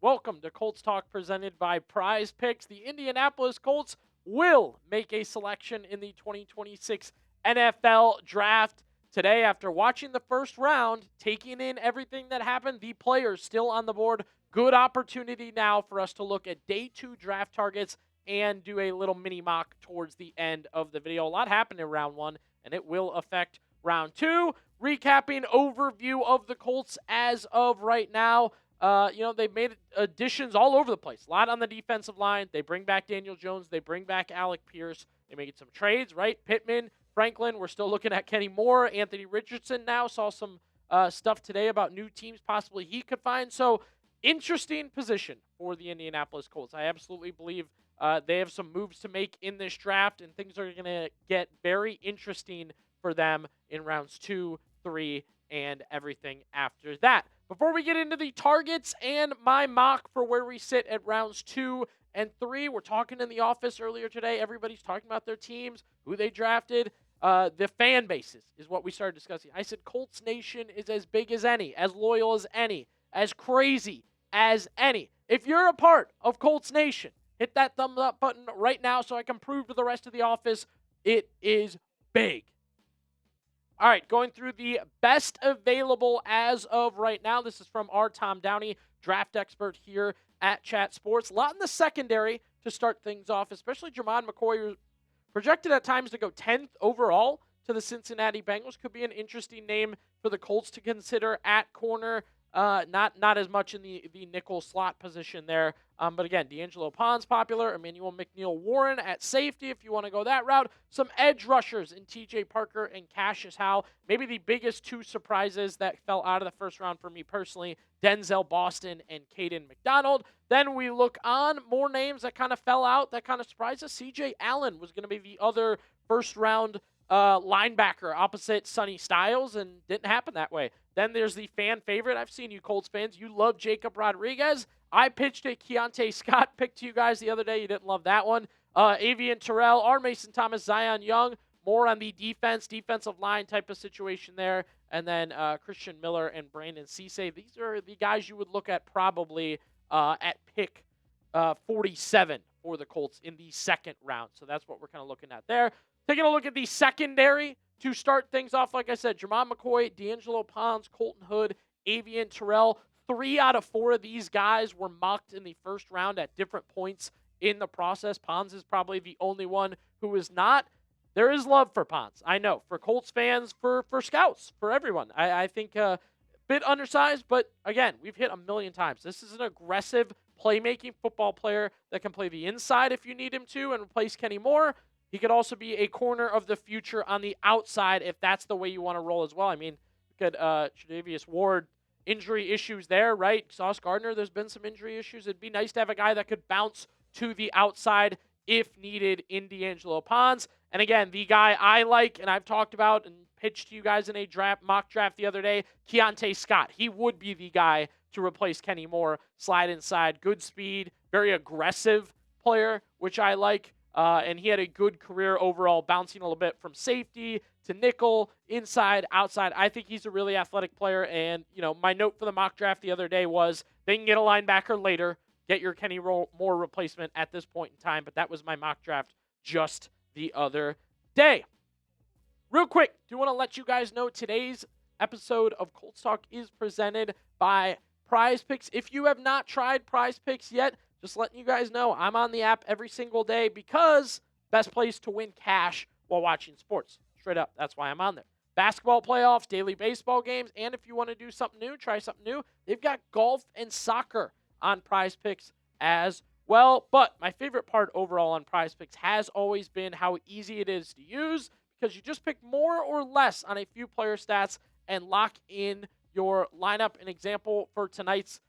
Welcome to Colts Talk presented by PrizePicks. The Indianapolis Colts will make a selection in the 2026 NFL Draft today after watching the first round, taking in everything that happened, the players still on the board. Good opportunity now for us to look at day 2 draft targets and do a little mini mock towards the end of the video. A lot happened in round 1, and it will affect round 2. Recapping overview of the Colts as of right now. They've made additions all over the place. A lot on the defensive line. They bring back Daniel Jones. They bring back Alec Pierce. They made some trades, right? Pittman, Franklin. We're still looking at Kenny Moore. Anthony Richardson now. Saw some stuff today about new teams possibly he could find. So, interesting position for the Indianapolis Colts. I absolutely believe they have some moves to make in this draft, and things are going to get very interesting for them in rounds 2, 3, and everything after that. Before we get into the targets and my mock for where we sit at rounds 2 and 3, we're talking in the office earlier today. Everybody's talking about their teams, who they drafted. The fan bases is what we started discussing. I said Colts Nation is as big as any, as loyal as any, as crazy as any. If you're a part of Colts Nation, hit that thumbs up button right now so I can prove to the rest of the office it is big. All right, going through the best available as of right now. This is from our Tom Downey, draft expert here at Chat Sports. A lot in the secondary to start things off, especially Jermod McCoy, projected at times to go 10th overall to the Cincinnati Bengals. Could be an interesting name for the Colts to consider at corner. Not as much in the nickel slot position there. But again, D'Angelo Pond's popular. Emmanuel McNeil-Warren at safety if you want to go that route. Some edge rushers in T.J. Parker and Cashius Howell. Maybe the biggest two surprises that fell out of the first round for me personally, Denzel Boston and Kayden McDonald. Then we look on more names that kind of fell out, that kind of surprised us. C.J. Allen was going to be the other first round linebacker opposite Sonny Styles, and didn't happen that way. Then there's the fan favorite. I've seen you Colts fans. You love Jacob Rodriguez. I pitched a Keionte Scott pick to you guys the other day. You didn't love that one. Avieon, Terrell, R. Mason Thomas, Zion Young. More on the defensive line type of situation there. And then Christian Miller and Brandon Cisse. These are the guys you would look at probably at pick 47 for the Colts in the second round. So that's what we're kind of looking at there. Taking a look at the secondary to start things off, like I said, Jermod McCoy, D'Angelo Pons, Colton Hood, Avieon, Terrell. 3 out of 4 of these guys were mocked in the first round at different points in the process. Pons is probably the only one who is not. There is love for Pons, I know, for Colts fans, for scouts, for everyone. I think a bit undersized, but again, we've hit a million times. This is an aggressive playmaking football player that can play the inside if you need him to and replace Kenny Moore. He could also be a corner of the future on the outside if that's the way you want to roll as well. I mean, you could Tre'Davious Ward, injury issues there, right? Sauce Gardner, there's been some injury issues. It'd be nice to have a guy that could bounce to the outside if needed in D'Angelo Pons. And again, the guy I like and I've talked about and pitched to you guys in a mock draft the other day, Keionte Scott. He would be the guy to replace Kenny Moore, slide inside, good speed, very aggressive player, which I like. And he had a good career overall, bouncing a little bit from safety to nickel, inside, outside. I think he's a really athletic player. And, my note for the mock draft the other day was they can get a linebacker later, get your Kenny Moore replacement at this point in time. But that was my mock draft just the other day. Real quick, do want to let you guys know today's episode of Colts Talk is presented by PrizePicks. If you have not tried PrizePicks yet, just letting you guys know, I'm on the app every single day because best place to win cash while watching sports. Straight up, that's why I'm on there. Basketball playoffs, daily baseball games, and if you want to do something new, try something new, they've got golf and soccer on PrizePicks as well. But my favorite part overall on PrizePicks has always been how easy it is to use because you just pick more or less on a few player stats and lock in your lineup. An example for tonight's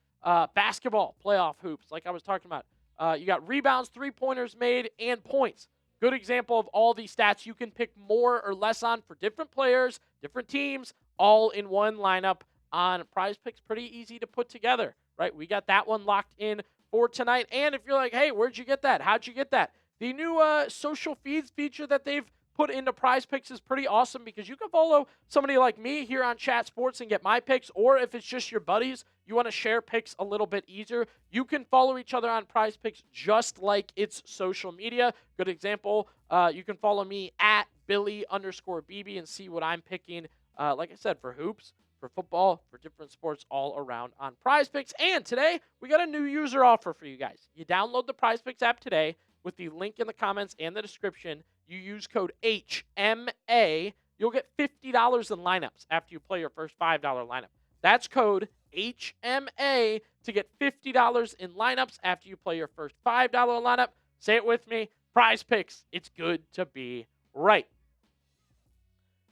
basketball playoff hoops, like I was talking about. You got rebounds, three-pointers made, and points. Good example of all these stats you can pick more or less on for different players, different teams, all in one lineup on PrizePicks. Pretty easy to put together, right? We got that one locked in for tonight. And if you're like, hey, where'd you get that? How'd you get that? The new social feeds feature that they've put into PrizePicks is pretty awesome because you can follow somebody like me here on Chat Sports and get my picks, or if it's just your buddies, you want to share picks a little bit easier, you can follow each other on PrizePicks just like it's social media. Good example, you can follow me at Billy_BB and see what I'm picking, like I said, for hoops, for football, for different sports all around on PrizePicks. And today, we got a new user offer for you guys. You download the PrizePicks app today with the link in the comments and the description. You use code HMA. You'll get $50 in lineups after you play your first $5 lineup. That's code HMA to get $50 in lineups after you play your first $5 lineup. Say it with me. PrizePicks. It's good to be right.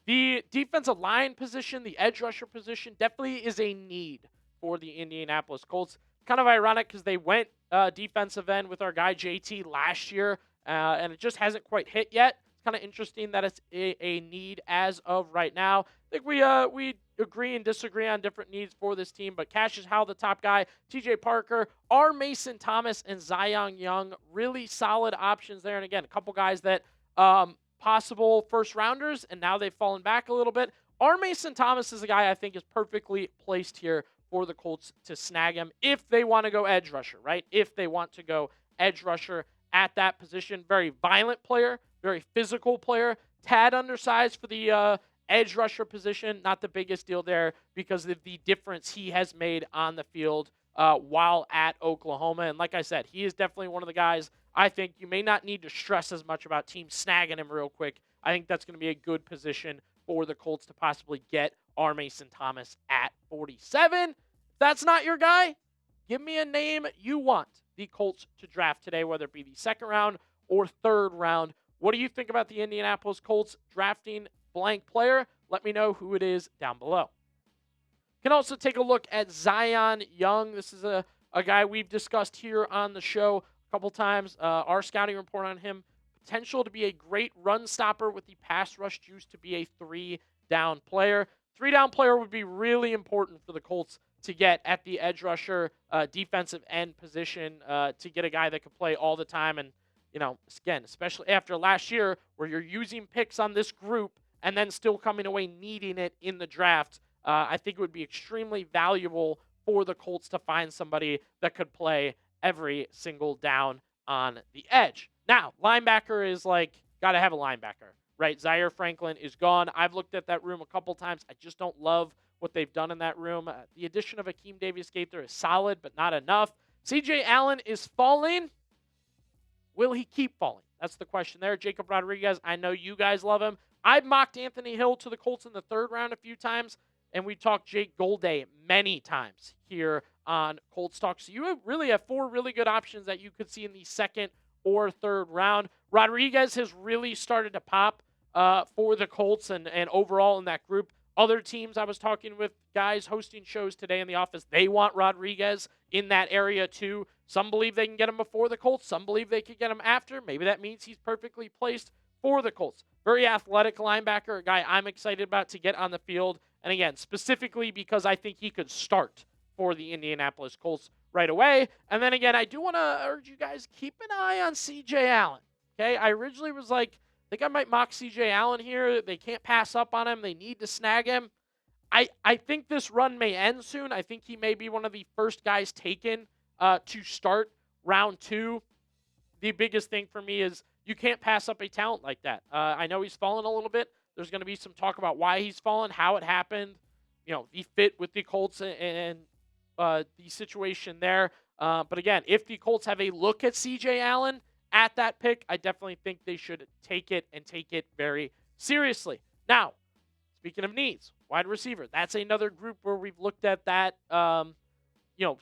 The defensive line position, the edge rusher position, definitely is a need for the Indianapolis Colts. Kind of ironic because they went defensive end with our guy JT last year, and it just hasn't quite hit yet. It's kind of interesting that it's a need as of right now. I think we agree and disagree on different needs for this team, but Cashius, Howell, the top guy, TJ Parker, R. Mason Thomas, and Zion Young, really solid options there. And again, a couple guys that possible first rounders, and now they've fallen back a little bit. R. Mason Thomas is a guy I think is perfectly placed here for the Colts to snag him if they want to go edge rusher, right? If they want to go edge rusher at that position. Very violent player, very physical player, tad undersized for the edge rusher position. Not the biggest deal there because of the difference he has made on the field while at Oklahoma. And like I said, he is definitely one of the guys I think you may not need to stress as much about teams snagging him real quick. I think that's going to be a good position for the Colts to possibly get R. Mason Thomas at 47. If that's not your guy, give me a name you want the Colts to draft today, whether it be the second round or third round. What do you think about the Indianapolis Colts drafting blank player? Let me know who it is down below. You can also take a look at Zion Young. This is a guy we've discussed here on the show a couple times. Our scouting report on him, potential to be a great run stopper with the pass rush juice to be a 3-down player. 3-down player would be really important for the Colts to get at the edge rusher defensive end position to get a guy that could play all the time. And, you know, again, especially after last year where you're using picks on this group and then still coming away needing it in the draft, I think it would be extremely valuable for the Colts to find somebody that could play every single down on the edge. Now, linebacker is like, got to have a linebacker, right? Zaire Franklin is gone. I've looked at that room a couple times. I just don't love what they've done in that room. The addition of Akeem Davis-Gaither is solid, but not enough. C.J. Allen is falling. Will he keep falling? That's the question there. Jacob Rodriguez, I know you guys love him. I've mocked Anthony Hill to the Colts in the third round a few times, and we talked Jake Golday many times here on Colts Talk. So you really have 4 really good options that you could see in the second or third round. Rodriguez has really started to pop for the Colts and overall in that group. Other teams, I was talking with guys hosting shows today in the office, they want Rodriguez in that area too. Some believe they can get him before the Colts. Some believe they could get him after. Maybe that means he's perfectly placed for the Colts. Very athletic linebacker, a guy I'm excited about to get on the field. And again, specifically because I think he could start for the Indianapolis Colts right away. And then again, I do want to urge you guys, keep an eye on C.J. Allen. Okay, I originally was like, I think I might mock C.J. Allen here. They can't pass up on him. They need to snag him. I think this run may end soon. I think he may be one of the first guys taken to start round 2. The biggest thing for me is you can't pass up a talent like that. I know he's fallen a little bit. There's going to be some talk about why he's fallen, how it happened, you know, the fit with the Colts and the situation there. But again, if the Colts have a look at C.J. Allen at that pick, I definitely think they should take it and take it very seriously. Now, speaking of needs, wide receiver. That's another group where we've looked at that,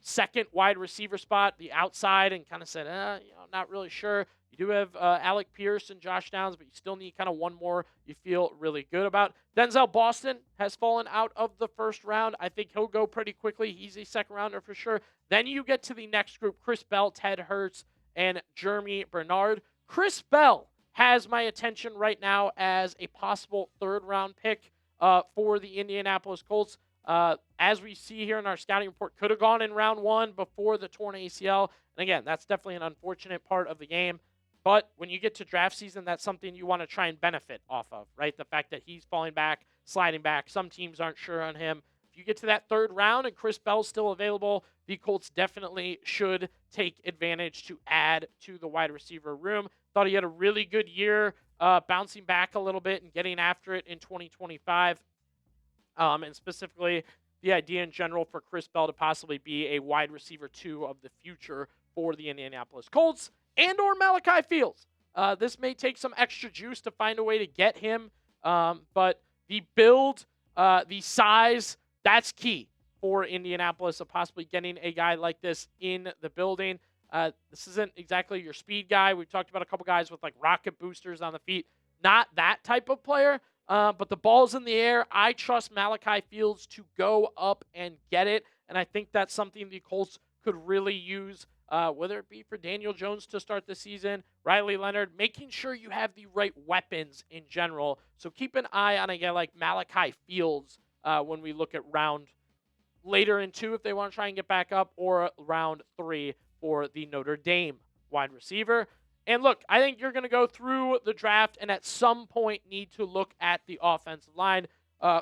second wide receiver spot, the outside, and kind of said, not really sure. You do have Alec Pierce and Josh Downs, but you still need kind of one more you feel really good about. Denzel Boston has fallen out of the first round. I think he'll go pretty quickly. He's a second rounder for sure. Then you get to the next group, Chris Bell, Ted Hurts, and Jeremy Bernard. Chris Bell has my attention right now as a possible third-round pick for the Indianapolis Colts. As we see here in our scouting report, could have gone in round 1 before the torn ACL. And again, that's definitely an unfortunate part of the game. But when you get to draft season, that's something you want to try and benefit off of, right? The fact that he's falling back, sliding back. Some teams aren't sure on him. if you get to that third round and Chris Bell's still available, the Colts definitely should take advantage to add to the wide receiver room. Thought he had a really good year, bouncing back a little bit and getting after it in 2025. And specifically, the idea in general for Chris Bell to possibly be a wide receiver 2 of the future for the Indianapolis Colts and or Malachi Fields. This may take some extra juice to find a way to get him, but the build, the size, that's key for Indianapolis of possibly getting a guy like this in the building. This isn't exactly your speed guy. We've talked about a couple guys with like rocket boosters on the feet. Not that type of player, but the ball's in the air. I trust Malachi Fields to go up and get it, and I think that's something the Colts could really use, whether it be for Daniel Jones to start the season, Riley Leonard, making sure you have the right weapons in general. So keep an eye on a guy like Malachi Fields when we look at round later in 2 if they want to try and get back up, or round 3 for the Notre Dame wide receiver. And look, I think you're going to go through the draft and at some point need to look at the offensive line.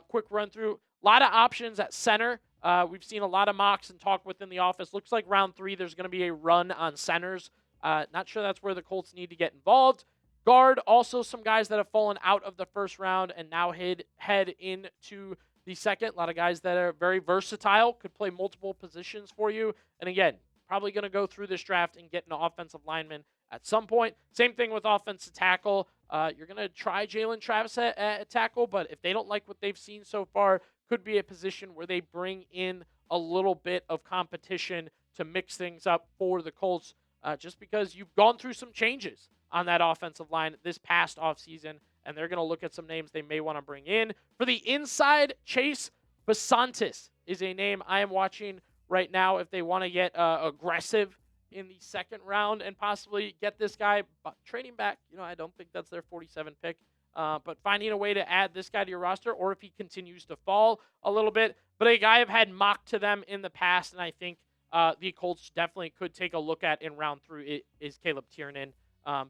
Quick run through. A lot of options at center. We've seen a lot of mocks and talk within the office. Looks like round 3 there's going to be a run on centers. Not sure that's where the Colts need to get involved. Guard, also some guys that have fallen out of the first round and now head into the second. A lot of guys that are very versatile, could play multiple positions for you. And again, probably going to go through this draft and get an offensive lineman at some point. Same thing with offensive tackle. You're going to try Jalen Travis at tackle, but if they don't like what they've seen so far, could be a position where they bring in a little bit of competition to mix things up for the Colts, just because you've gone through some changes on that offensive line this past offseason, and they're going to look at some names they may want to bring in. For the inside, Chase Basantis is a name I am watching right now if they want to get aggressive in the second round and possibly get this guy. But trading back, I don't think that's their 47 pick. But finding a way to add this guy to your roster, or if he continues to fall a little bit. But a guy I've had mocked to them in the past, and I think the Colts definitely could take a look at in round 3 is Caleb Tiernan.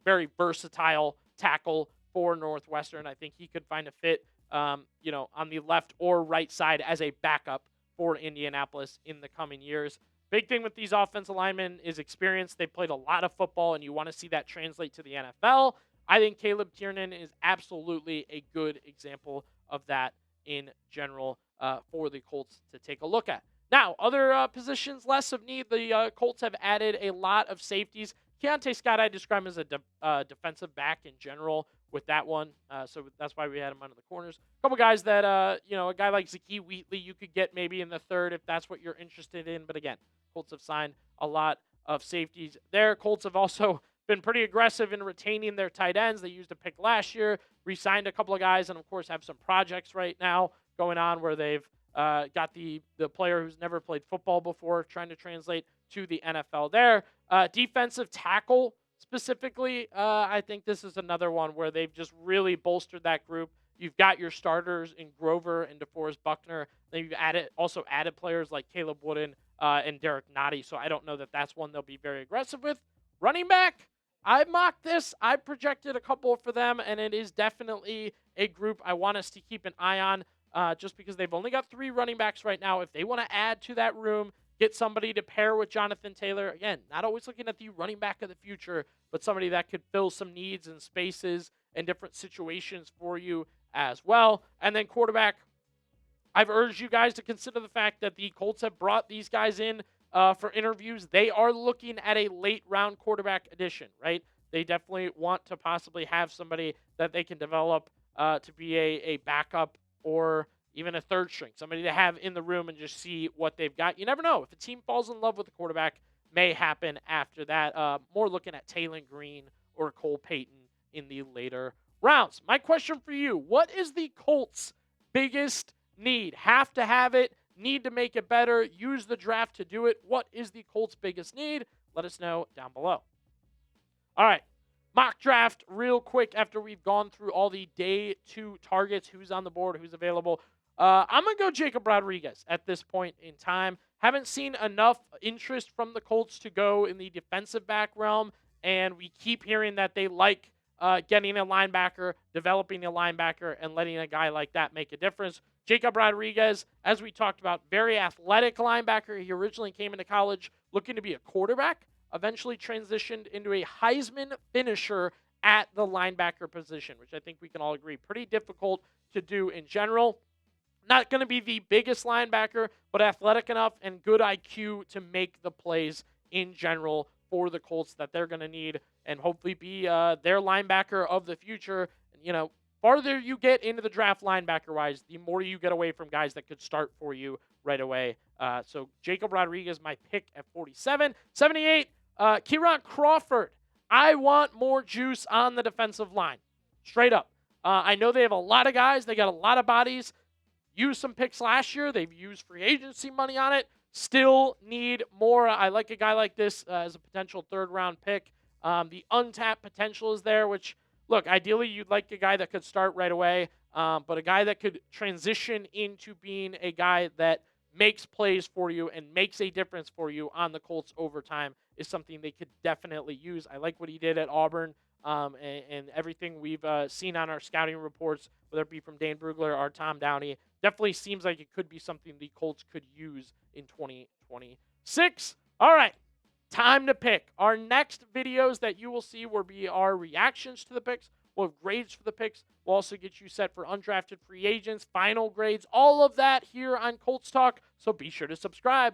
Very versatile tackle for Northwestern. I think he could find a fit, on the left or right side as a backup for Indianapolis in the coming years. Big thing with these offensive linemen is experience. They played a lot of football, and you want to see that translate to the NFL. I think Caleb Tiernan is absolutely a good example of that in general for the Colts to take a look at. Now, other positions less of need. The Colts have added a lot of safeties. Keionte Scott I describe him as a defensive back in general with that one. So that's why we had him under the corners. A couple guys that, a guy like Zakee Wheatley you could get maybe in the third if that's what you're interested in. But again, Colts have signed a lot of safeties there. Colts have also been pretty aggressive in retaining their tight ends. They used a pick last year, re-signed a couple of guys, and of course have some projects right now going on where they've got the player who's never played football before trying to translate to the NFL there. Defensive tackle specifically, I think this is another one where they've just really bolstered that group. You've got your starters in Grover and DeForest Buckner. Then you've also added players like Caleb Wooden and Derek Nottie, so I don't know that that's one they'll be very aggressive with. Running back, I mocked this. I projected a couple for them, and it is definitely a group I want us to keep an eye on just because they've only got 3 running backs right now. If they want to add to that room, get somebody to pair with Jonathan Taylor. Again, not always looking at the running back of the future, but somebody that could fill some needs and spaces and different situations for you as well. And then quarterback, I've urged you guys to consider the fact that the Colts have brought these guys in for interviews. They are looking at a late-round quarterback addition, right? They definitely want to possibly have somebody that they can develop to be a backup or even a third string, somebody to have in the room and just see what they've got. You never know. If a team falls in love with a quarterback, may happen after that. More looking at Taylon Green or Cole Payton in the later rounds. My question for you, what is the Colts' biggest need? Have to have it, need to make it better, use the draft to do it. What is the Colts' biggest need? Let us know down below. All right, mock draft real quick after we've gone through all the day 2 targets, who's on the board, who's available. I'm going to go Jacob Rodriguez at this point in time. Haven't seen enough interest from the Colts to go in the defensive back realm, and we keep hearing that they like getting a linebacker, developing a linebacker, and letting a guy like that make a difference. Jacob Rodriguez, as we talked about, very athletic linebacker. He originally came into college looking to be a quarterback, eventually transitioned into a Heisman finisher at the linebacker position, which I think we can all agree pretty difficult to do in general. Not going to be the biggest linebacker, but athletic enough and good IQ to make the plays in general for the Colts that they're going to need and hopefully be their linebacker of the future. And, farther you get into the draft linebacker-wise, the more you get away from guys that could start for you right away. So Jacob Rodriguez, my pick at 47. 78, Keyron Crawford. I want more juice on the defensive line. Straight up. I know they have a lot of guys. They got a lot of bodies. Used some picks last year. They've used free agency money on it. Still need more. I like a guy like this as a potential third-round pick. The untapped potential is there, which, look, ideally you'd like a guy that could start right away, but a guy that could transition into being a guy that makes plays for you and makes a difference for you on the Colts over time is something they could definitely use. I like what he did at Auburn. And everything we've seen on our scouting reports, whether it be from Dane Brugler or Tom Downey, definitely seems like it could be something the Colts could use in 2026. All right, time to pick. Our next videos that you will see will be our reactions to the picks. We'll have grades for the picks. We'll also get you set for undrafted free agents, final grades, all of that here on Colts Talk. So be sure to subscribe.